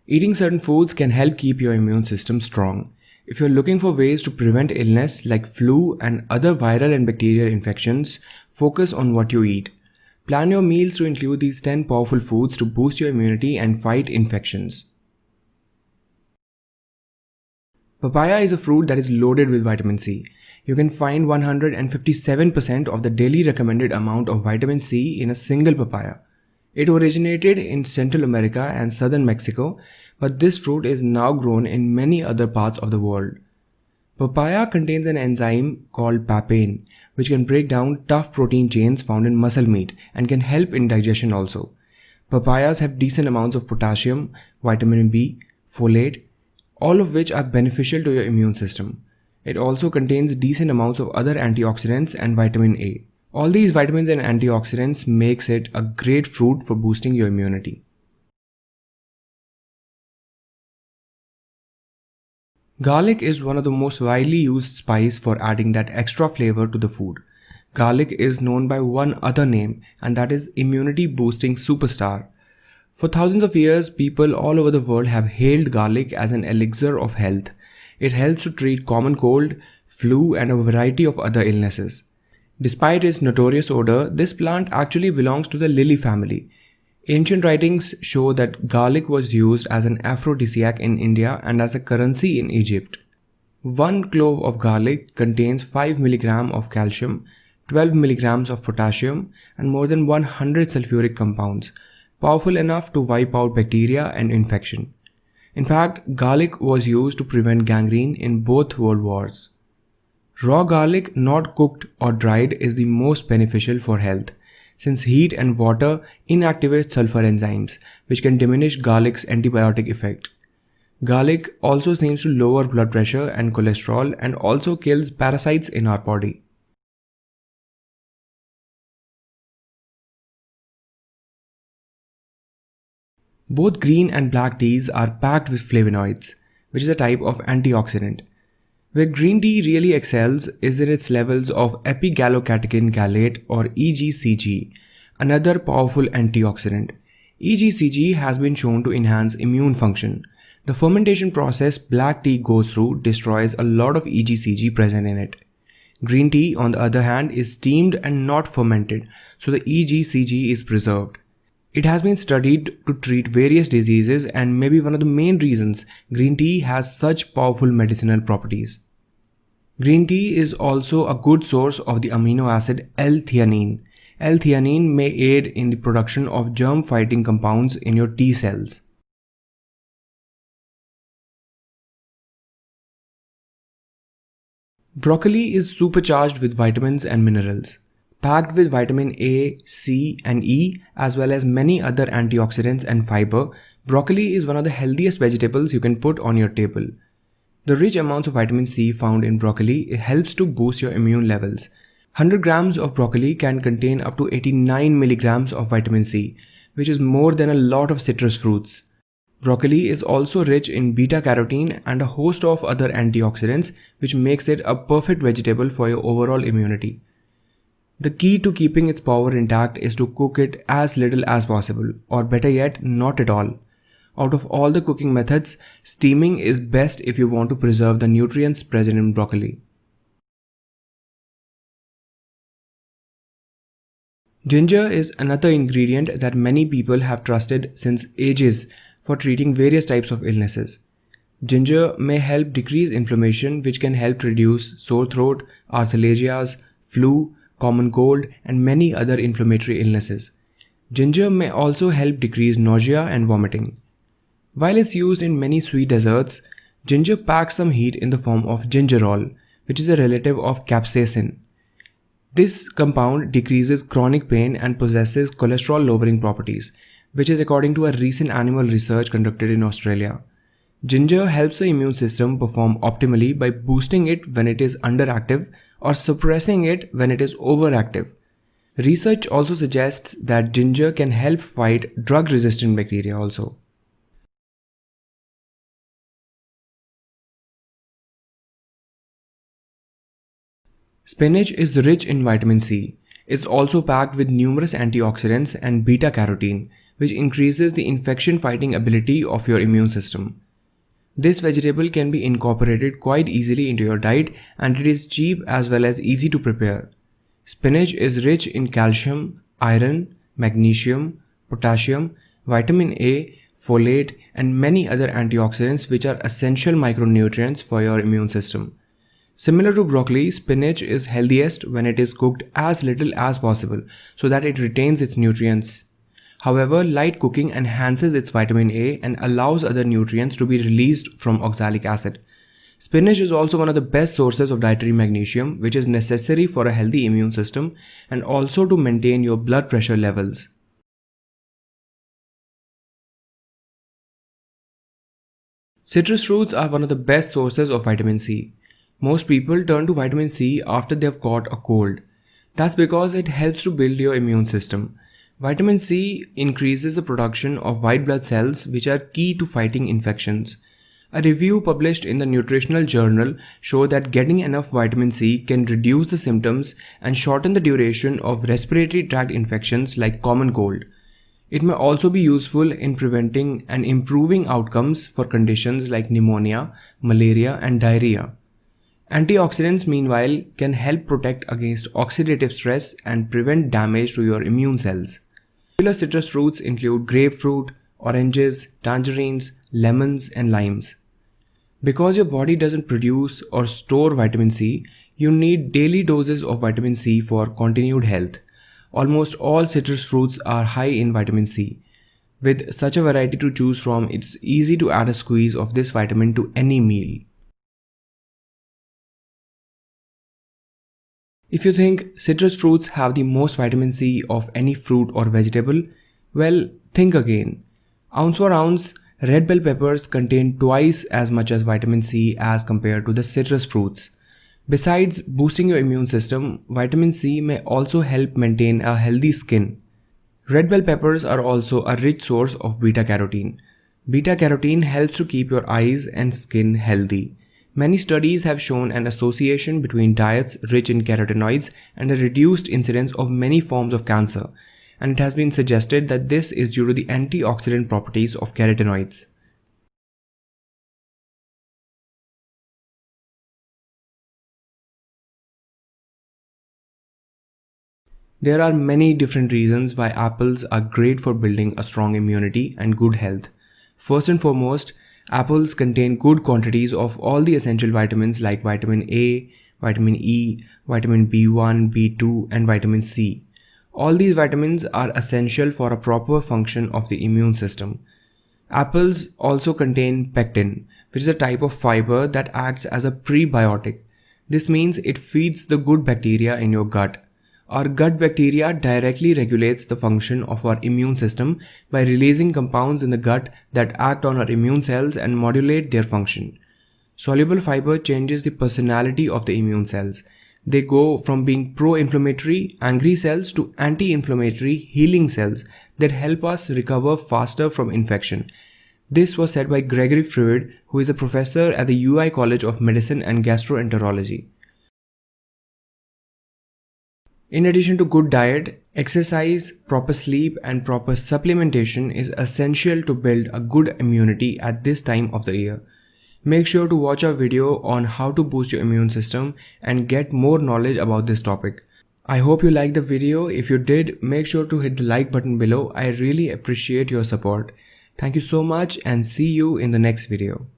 Eating certain foods can help keep your immune system strong. If you're looking for ways to prevent illness like flu and other viral and bacterial infections, focus on what you eat. Plan your meals to include these 10 powerful foods to boost your immunity and fight infections. Papaya is a fruit that is loaded with vitamin C. You can find 157% of the daily recommended amount of vitamin C in a single papaya. It originated in Central America and southern Mexico, but this fruit is now grown in many other parts of the world. Papaya contains an enzyme called papain, which can break down tough protein chains found in muscle meat and can help in digestion also. Papayas have decent amounts of potassium, vitamin B, folate, all of which are beneficial to your immune system. It also contains decent amounts of other antioxidants and vitamin A. All these vitamins and antioxidants makes it a great fruit for boosting your immunity. Garlic is one of the most widely used spice for adding that extra flavor to the food. Garlic is known by one other name, and that is immunity boosting superstar. For thousands of years, people all over the world have hailed garlic as an elixir of health. It helps to treat common cold, flu, and a variety of other illnesses. Despite its notorious odor, this plant actually belongs to the lily family. Ancient writings show that garlic was used as an aphrodisiac in India and as a currency in Egypt. One clove of garlic contains 5 mg of calcium, 12 mg of potassium, and more than 100 sulfuric compounds, powerful enough to wipe out bacteria and infection. In fact, garlic was used to prevent gangrene in both world wars. Raw garlic, not cooked or dried, is the most beneficial for health, since heat and water inactivate sulfur enzymes, which can diminish garlic's antibiotic effect. Garlic also seems to lower blood pressure and cholesterol and also kills parasites in our body. Both green and black teas are packed with flavonoids, which is a type of antioxidant. Where green tea really excels is in its levels of epigallocatechin gallate or EGCG, another powerful antioxidant. EGCG has been shown to enhance immune function. The fermentation process black tea goes through destroys a lot of EGCG present in it. Green tea, on the other hand, is steamed and not fermented, so the EGCG is preserved. It has been studied to treat various diseases and may be one of the main reasons green tea has such powerful medicinal properties. Green tea is also a good source of the amino acid L-theanine. L-theanine may aid in the production of germ-fighting compounds in your T cells. Broccoli is supercharged with vitamins and minerals. Packed with vitamin A, C, and E, as well as many other antioxidants and fiber, broccoli is one of the healthiest vegetables you can put on your table. The rich amounts of vitamin C found in broccoli helps to boost your immune levels. 100 grams of broccoli can contain up to 89 milligrams of vitamin C, which is more than a lot of citrus fruits. Broccoli is also rich in beta-carotene and a host of other antioxidants, which makes it a perfect vegetable for your overall immunity. The key to keeping its power intact is to cook it as little as possible, or better yet, not at all. Out of all the cooking methods, steaming is best if you want to preserve the nutrients present in broccoli. Ginger is another ingredient that many people have trusted since ages for treating various types of illnesses. Ginger may help decrease inflammation, which can help reduce sore throat, arthralgias, flu, common cold, and many other inflammatory illnesses. Ginger may also help decrease nausea and vomiting. While it's used in many sweet desserts, ginger packs some heat in the form of gingerol, which is a relative of capsaicin. This compound decreases chronic pain and possesses cholesterol-lowering properties, which is according to a recent animal research conducted in Australia. Ginger helps the immune system perform optimally by boosting it when it is underactive or suppressing it when it is overactive. Research also suggests that ginger can help fight drug-resistant bacteria also. Spinach is rich in vitamin C. It's also packed with numerous antioxidants and beta-carotene, which increases the infection fighting ability of your immune system. This vegetable can be incorporated quite easily into your diet, and it is cheap as well as easy to prepare. Spinach is rich in calcium, iron, magnesium, potassium, vitamin A, folate, and many other antioxidants which are essential micronutrients for your immune system. Similar to broccoli, spinach is healthiest when it is cooked as little as possible so that it retains its nutrients. However, light cooking enhances its vitamin A and allows other nutrients to be released from oxalic acid. Spinach is also one of the best sources of dietary magnesium, which is necessary for a healthy immune system and also to maintain your blood pressure levels. Citrus fruits are one of the best sources of vitamin C. Most people turn to vitamin C after they have caught a cold. That's because it helps to build your immune system. Vitamin C increases the production of white blood cells, which are key to fighting infections. A review published in the Nutritional Journal showed that getting enough vitamin C can reduce the symptoms and shorten the duration of respiratory tract infections like common cold. It may also be useful in preventing and improving outcomes for conditions like pneumonia, malaria, and diarrhea. Antioxidants, meanwhile, can help protect against oxidative stress and prevent damage to your immune cells. Popular citrus fruits include grapefruit, oranges, tangerines, lemons, and limes. Because your body doesn't produce or store vitamin C, you need daily doses of vitamin C for continued health. Almost all citrus fruits are high in vitamin C. With such a variety to choose from, it's easy to add a squeeze of this vitamin to any meal. If you think citrus fruits have the most vitamin C of any fruit or vegetable, well, think again. Ounce for ounce, red bell peppers contain twice as much as vitamin C as compared to the citrus fruits. Besides boosting your immune system, vitamin C may also help maintain a healthy skin. Red bell peppers are also a rich source of beta carotene. Beta carotene helps to keep your eyes and skin healthy. Many studies have shown an association between diets rich in carotenoids and a reduced incidence of many forms of cancer, and it has been suggested that this is due to the antioxidant properties of carotenoids. There are many different reasons why apples are great for building a strong immunity and good health. First and foremost, apples contain good quantities of all the essential vitamins like vitamin A, vitamin E, vitamin B1, B2, and vitamin C. All these vitamins are essential for a proper function of the immune system. Apples also contain pectin, which is a type of fiber that acts as a prebiotic. This means it feeds the good bacteria in your gut. Our gut bacteria directly regulates the function of our immune system by releasing compounds in the gut that act on our immune cells and modulate their function. Soluble fiber changes the personality of the immune cells. They go from being pro-inflammatory, angry cells to anti-inflammatory, healing cells that help us recover faster from infection. This was said by Gregory Freud, who is a professor at the UI College of Medicine and Gastroenterology. In addition to good diet, exercise, proper sleep, and proper supplementation is essential to build a good immunity at this time of the year. Make sure to watch our video on how to boost your immune system and get more knowledge about this topic. I hope you liked the video. If you did, make sure to hit the like button below. I really appreciate your support. Thank you so much and see you in the next video.